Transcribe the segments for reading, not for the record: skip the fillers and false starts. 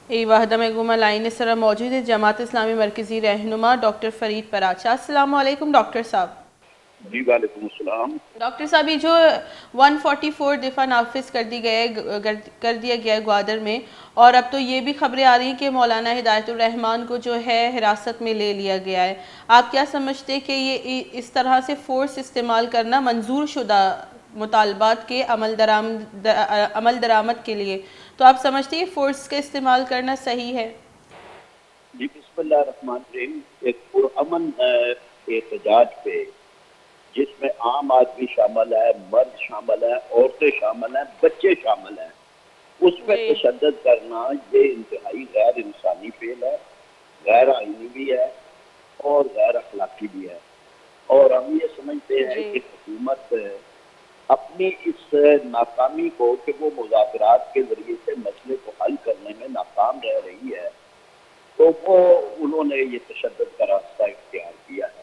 ای واحدہ میں گمہ لائن اس طرح موجود ہے جماعت اسلامی مرکزی رہنما ڈاکٹر فرید پراچا۔ السلام علیکم ڈاکٹر صاحب۔ جی وعلیکم السلام۔ ڈاکٹر صاحب یہ جو 144 دفعہ نافذ کر دیا گیا ہے گوادر میں، اور اب تو یہ بھی خبریں آ رہی ہیں کہ مولانا ہدایت الرحمان کو جو ہے حراست میں لے لیا گیا ہے۔ آپ کیا سمجھتے کہ یہ اس طرح سے فورس استعمال کرنا منظور شدہ مطالبات کے عمل درآمد کے لیے، تو آپ سمجھتے ہیں فورس کا استعمال کرنا صحیح ہے؟ جی بسم اللہ الرحمن الرحیم۔ ایک پرامن احتجاج پہ جس میں عام آدمی شامل ہے، مرد شامل ہے، عورتیں شامل ہیں، بچے شامل ہیں، اس پہ جی تشدد کرنا یہ انتہائی غیر انسانی فعل ہے، غیر آئینی بھی ہے اور غیر اخلاقی بھی ہے۔ اور ہم یہ سمجھتے ہیں جی کہ حکومت اپنی اس ناکامی کو کہ وہ مذاکرات کے ذریعے سے مسئلے کو حل کرنے میں ناکام رہ رہی ہے، تو وہ انہوں نے یہ تشدد کا راستہ اختیار کیا ہے۔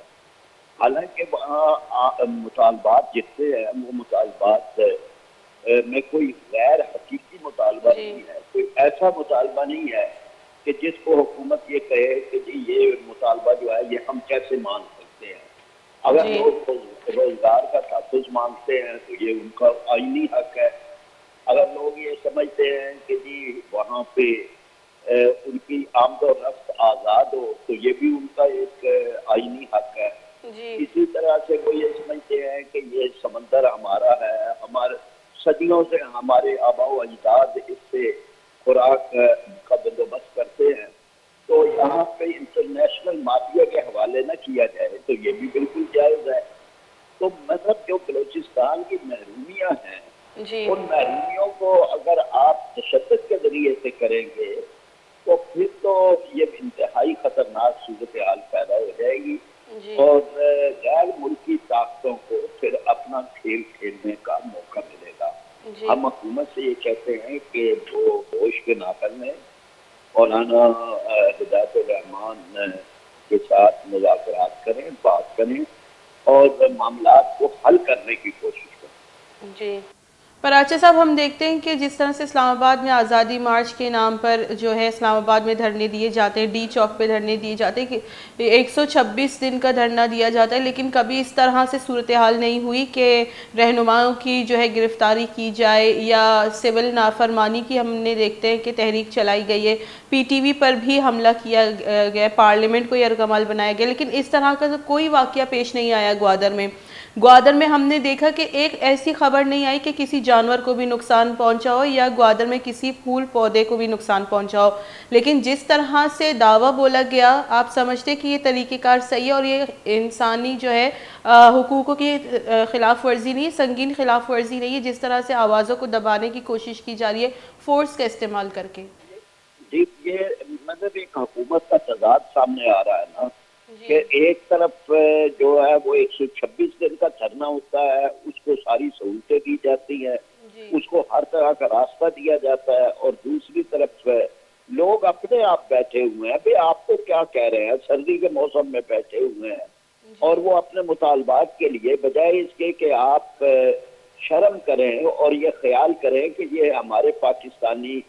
حالانکہ وہاں مطالبات جتنے ہیں وہ مطالبات میں کوئی غیر حقیقی مطالبہ جی نہیں ہے، کوئی ایسا مطالبہ نہیں ہے کہ جس کو حکومت یہ کہے کہ جی یہ مطالبہ جو ہے یہ ہم کیسے مان سکتے ہیں۔ اگر جی لوگ روزگار کا تحفظ مانگتے ہیں تو یہ ان کا آئینی حق ہے۔ اگر لوگ یہ سمجھتے ہیں کہ جی وہاں پہ ان کی آمد و رفت آزاد ہو تو یہ بھی ان کا ایک آئینی حق ہے۔ جی اسی طرح سے وہ یہ سمجھتے ہیں کہ یہ سمندر ہمارا ہے، ہمارے صدیوں سے ہمارے آباء و اجداد اس سے خوراک کا بندوبست کرتے ہیں، تو یہاں پہ انٹرنیشنل مافیا کے حوالے نہ کیا جائے تو یہ بھی بالکل جائز ہے۔ تو مطلب جو بلوچستان کی محرومیاں ہیں جی ان محرومیوں کو اگر آپ تشدد کے ذریعے سے کریں گے تو پھر تو یہ انتہائی خطرناک صورتحال پیدا ہو جائے گی جی اور غیر ملکی طاقتوں کو پھر اپنا کھیل کھیلنے کا موقع ملے گا۔ جی ہم حکومت سے یہ کہتے ہیں کہ وہ ہوش کے ناکل میں مولانا ہدایت الرحمان کے ساتھ مذاکرات کریں، بات کریں اور معاملات کو حل کرنے کی کوشش کریں۔ جی پراچا صاحب، ہم دیکھتے ہیں کہ جس طرح سے اسلام آباد میں آزادی مارچ کے نام پر جو ہے اسلام آباد میں دھرنے دیے جاتے ہیں، ڈی چوک پہ دھرنے دیے جاتے ہیں کہ 126 دن کا دھرنا دیا جاتا ہے، لیکن کبھی اس طرح سے صورتحال نہیں ہوئی کہ رہنماؤں کی جو ہے گرفتاری کی جائے یا سول نافرمانی کی ہم نے دیکھتے ہیں کہ تحریک چلائی گئی ہے، پی ٹی وی پر بھی حملہ کیا گیا، پارلیمنٹ کو یرغمال بنایا گیا، لیکن اس طرح کا کوئی واقعہ پیش نہیں آیا گوادر میں ہم نے دیکھا کہ ایک ایسی خبر نہیں آئی کہ کسی جانور کو بھی نقصان پہنچا ہو یا گوادر میں کسی پھول پودے کو بھی نقصان پہنچا ہو، لیکن جس طرح سے دعویٰ بولا گیا، آپ سمجھتے کہ یہ طریقہ کار صحیح ہے اور یہ انسانی جو ہے حقوقوں کی خلاف ورزی نہیں، سنگین خلاف ورزی نہیں ہے جس طرح سے آوازوں کو دبانے کی کوشش کی جا رہی ہے فورس کا استعمال کر کے؟ جی یہ مطلب ایک حکومت کا تضاد سامنے آ رہا ہے نا جی کہ ایک طرف جو ہے وہ 126 دن کا دھرنا ہوتا ہے، اس کو ساری سہولتیں دی جاتی ہیں، جی اس کو ہر طرح کا راستہ دیا جاتا ہے، اور دوسری طرف لوگ اپنے آپ بیٹھے ہوئے ہیں، بھئی آپ کو کیا کہہ رہے ہیں، سردی کے موسم میں بیٹھے ہوئے ہیں اور جی وہ اپنے مطالبات کے لیے بجائے اس کے کہ آپ شرم کریں اور یہ خیال کریں کہ یہ ہمارے پاکستانی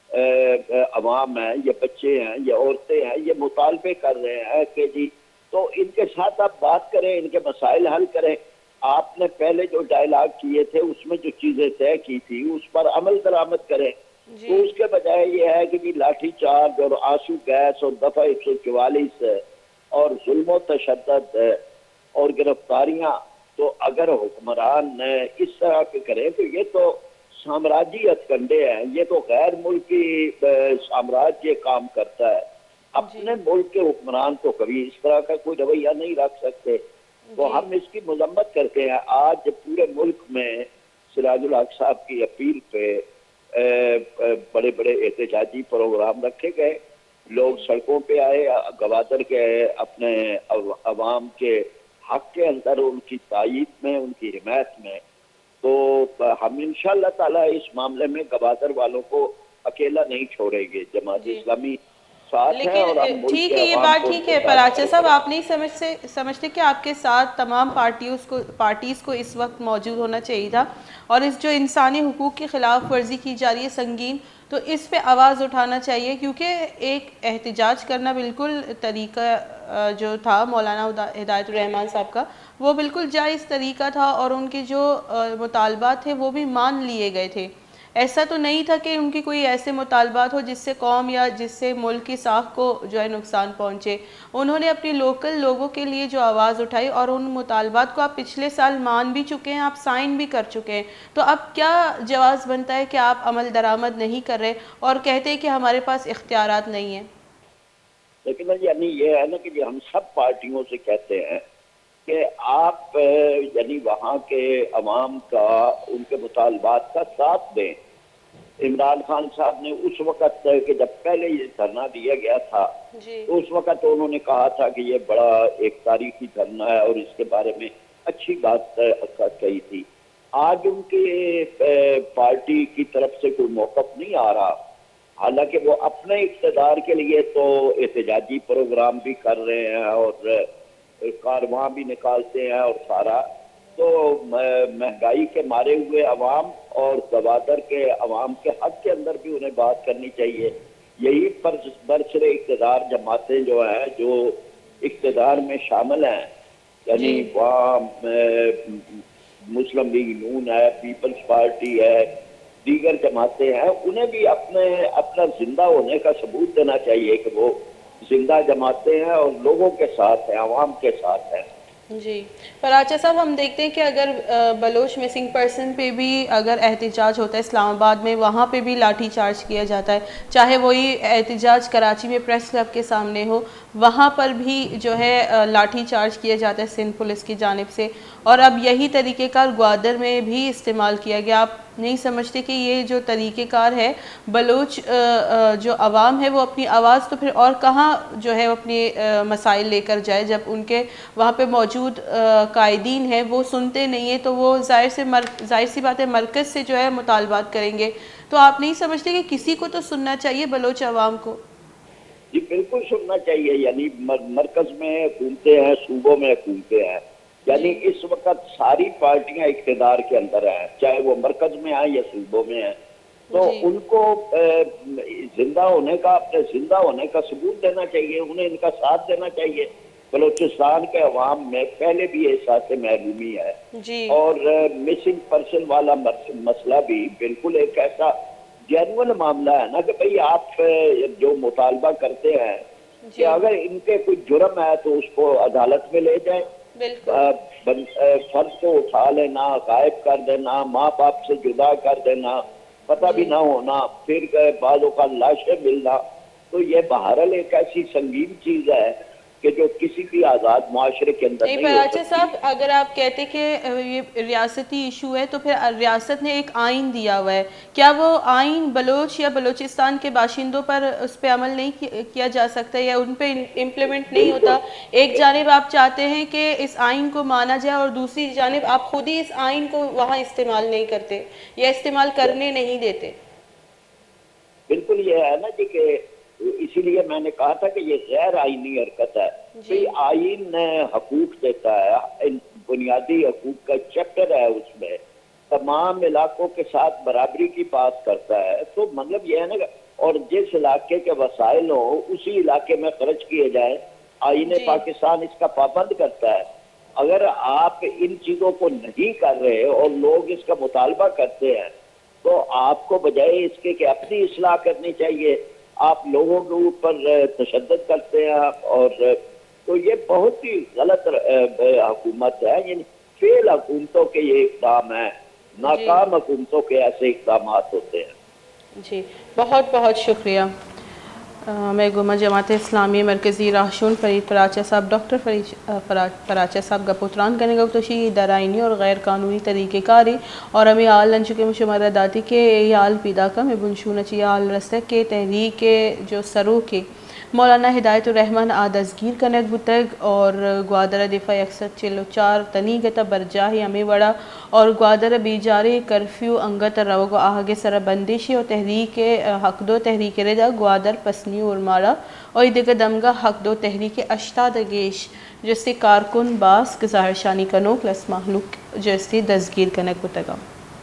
عوام ہیں، یہ بچے ہیں، یہ عورتیں ہیں، یہ مطالبے کر رہے ہیں کہ جی تو ان کے ساتھ آپ بات کریں، ان کے مسائل حل کریں۔ آپ نے پہلے جو ڈائلاگ کیے تھے اس میں جو چیزیں طے کی تھی اس پر عمل درآمد کریں، تو جی اس کے بجائے یہ ہے کہ جی لاٹھی چارج اور آنسو گیس اور دفعہ 144 اور ظلم و تشدد اور گرفتاریاں، تو اگر حکمران اس طرح کے کریں تو یہ تو سامراجی ہتھکنڈے ہیں، یہ تو غیر ملکی سامراج یہ کام کرتا ہے۔ جی اپنے ملک کے حکمران تو کبھی اس طرح کا کوئی رویہ نہیں رکھ سکتے، تو جی ہم اس کی مذمت کرتے ہیں۔ آج پورے ملک میں سراج الحق صاحب کی اپیل پہ بڑے بڑے احتجاجی پروگرام رکھے گئے، لوگ جی سڑکوں پہ آئے، گوادر کے اپنے عوام کے حق کے اندر ان کی تائید میں، ان کی حمایت میں، تو ہم انشاءاللہ تعالی اس معاملے میں گوادر والوں کو اکیلا نہیں چھوڑیں گے۔ جماعت جی اسلامی ساتھ ہیں لیکن اور ہم ملک ٹھیک کے ہے، یہ عوام بات کو ان ٹھیک کے ہے، پر ساتھ آچا کھڑے صاحب کریں آپ نہیں سمجھتے کہ آپ کے ساتھ تمام پارٹیز کو اس وقت موجود ہونا چاہیے تھا، اور اس جو انسانی حقوق کی خلاف ورزی کی جا رہی ہے سنگین، تو اس پہ آواز اٹھانا چاہیے، کیونکہ ایک احتجاج کرنا بالکل طریقہ جو تھا مولانا ہدایت الرحمان صاحب کا، وہ بالکل جائز طریقہ تھا، اور ان کے جو مطالبات تھے وہ بھی مان لیے گئے تھے۔ ایسا تو نہیں تھا کہ ان کی کوئی ایسے مطالبات ہو جس سے قوم یا جس سے ملک کی ساکھ کو جو ہے نقصان پہنچے۔ انہوں نے اپنی لوکل لوگوں کے لیے جو آواز اٹھائی، اور ان مطالبات کو آپ پچھلے سال مان بھی چکے ہیں، آپ سائن بھی کر چکے ہیں، تو اب کیا جواز بنتا ہے کہ آپ عمل درآمد نہیں کر رہے اور کہتے ہیں کہ ہمارے پاس اختیارات نہیں ہیں؟ لیکن یعنی یہ ہے نا کہ ہم سب پارٹیوں سے کہتے ہیں کہ آپ یعنی وہاں کے عوام کا ان کے مطالبات کا ساتھ دیں۔ عمران خان صاحب نے اس وقت کہ جب پہلے یہ دھرنا دیا گیا تھا جی تو اس وقت انہوں نے کہا تھا کہ یہ بڑا ایک تاریخی دھرنا ہے اور اس کے بارے میں اچھی بات کہی تھی۔ آج ان کی پارٹی کی طرف سے کوئی موقف نہیں آ رہا، حالانکہ وہ اپنے اقتدار کے لیے تو احتجاجی پروگرام بھی کر رہے ہیں اور کارواں بھی نکالتے ہیں اور سارا، تو مہنگائی کے مارے ہوئے عوام اور گوادر کے عوام کے حق کے اندر بھی انہیں بات کرنی چاہیے۔ یہی برسر اقتدار جماعتیں جو ہیں جو اقتدار میں شامل ہیں، یعنی جی وہاں مسلم لیگ نون ہے، پیپلز پارٹی ہے، دیگر جماعتیں ہیں، انہیں بھی اپنا زندہ ہونے کا ثبوت دینا چاہیے کہ وہ زندہ جماعتیں ہیں اور لوگوں کے ساتھ ہیں، عوام کے ساتھ ہیں۔ جی، پر آچا صاحب ہم دیکھتے ہیں کہ اگر بلوچ مسنگ پرسن پہ بھی اگر احتجاج ہوتا ہے اسلام آباد میں، وہاں پہ بھی لاٹھی چارج کیا جاتا ہے، چاہے وہی احتجاج کراچی میں پریس کلب کے سامنے ہو، وہاں پر بھی جو ہے لاٹھی چارج کیا جاتا ہے سندھ پولیس کی جانب سے، اور اب یہی طریقہ کار گوادر میں بھی استعمال کیا گیا۔ آپ نہیں سمجھتے کہ یہ جو طریقہ کار ہے بلوچ جو عوام ہے وہ اپنی آواز تو پھر اور کہاں جو ہے اپنے مسائل لے کر جائے، جب ان کے وہاں پہ موجود قائدین ہیں وہ سنتے نہیں ہیں، تو وہ ظاہر سی بات ہے مرکز سے جو ہے مطالبات کریں گے۔ تو آپ نہیں سمجھتے کہ کسی کو تو سننا چاہیے بلوچ عوام کو؟ جی بالکل سننا چاہیے، یعنی مرکز میں حکومتیں ہیں، صوبوں میں حکومتیں ہیں، یعنی جی اس وقت ساری پارٹیاں اقتدار کے اندر ہیں، چاہے وہ مرکز میں ہیں یا صوبوں میں ہیں، تو جی ان کو زندہ ہونے کا اپنے زندہ ہونے کا ثبوت دینا چاہیے، انہیں ان کا ساتھ دینا چاہیے۔ بلوچستان کے عوام میں پہلے بھی احساس محرومی ہے، جی اور مسنگ پرسن والا مسئلہ بھی بالکل ایک ایسا جینون معاملہ ہے نا کہ بھئی آپ جو مطالبہ کرتے ہیں کہ جی اگر ان کے کوئی جرم ہے تو اس کو عدالت میں لے جائیں، بالکل فرض کو اٹھا لینا، غائب کر دینا، ماں باپ سے جدا کر دینا، پتہ بھی جی نہ ہونا، پھر بعضوں کا لاشیں ملنا، تو یہ بہرحال ایک ایسی سنگین چیز ہے کہ جو کسی بھی آزاد معاشرے کے اندر نہیں، نہیں پر ہو آچا سکتی۔ صاحب اگر آپ کہتے کہ یہ ریاستی ایشو ہے تو پھر ریاست نے ایک آئین دیا ہوا ہے، کیا وہ آئین بلوچ یا بلوچستان کے باشندوں پر اس پہ عمل نہیں کیا جا سکتا یا ان پہ امپلیمنٹ نہیں بالکل ہوتا؟ ایک جانب آپ چاہتے ہیں کہ اس آئین کو مانا جائے اور دوسری جانب آپ خود ہی اس آئین کو وہاں استعمال نہیں کرتے یا استعمال کرنے نہیں دیتے۔ بالکل یہ ہے نا جی کہ اسی لیے میں نے کہا تھا کہ یہ غیر آئینی حرکت ہے۔ جی آئین حقوق دیتا ہے، بنیادی حقوق کا چیپٹر ہے، اس میں تمام علاقوں کے ساتھ برابری کی بات کرتا ہے، تو مطلب یہ ہے نا اور جس علاقے کے وسائل ہوں اسی علاقے میں خرچ کیے جائیں، آئین جی پاکستان اس کا پابند کرتا ہے۔ اگر آپ ان چیزوں کو نہیں کر رہے اور لوگ اس کا مطالبہ کرتے ہیں تو آپ کو بجائے اس کے کہ اپنی اصلاح کرنی چاہیے، آپ لوگوں کے اوپر تشدد کرتے ہیں، اور تو یہ بہت ہی غلط حکومت ہے، یعنی فیل حکومتوں کے یہ اقدام ہیں، جی ناکام حکومتوں کے ایسے اقدامات ہوتے ہیں۔ جی، بہت بہت شکریہ۔ میں گوما جماعت اسلامی مرکزی راہشون فرید پراچا صاحب ڈاکٹر پراچا صاحب گپوتران کرنے گا توشی درائنی اور غیر قانونی طریقہ کاری اور ہمیں آل انچکے مشمرہ داتی کے آل پیدا کا میں بنشون چی آل رسک کے تحریک کے جو سرو کے مولانا ہدایت الرحمن دزگیر کنک بتگ اور گوادر دفاع 144 تنی گتا برجاہی ہمیں وڑا اور گوادر بیجارے کرفیو انگت روگو آہگے سر بندشی اور تحریک حق دو تحریک ردا گوادر پسنی ارماڑا اور دیگر دمگا حق دو تحریک اشتاد گیش جس سے کارکن باس گزار شانی کنوک لس محلوک جس سے دزگیر کنک بتگا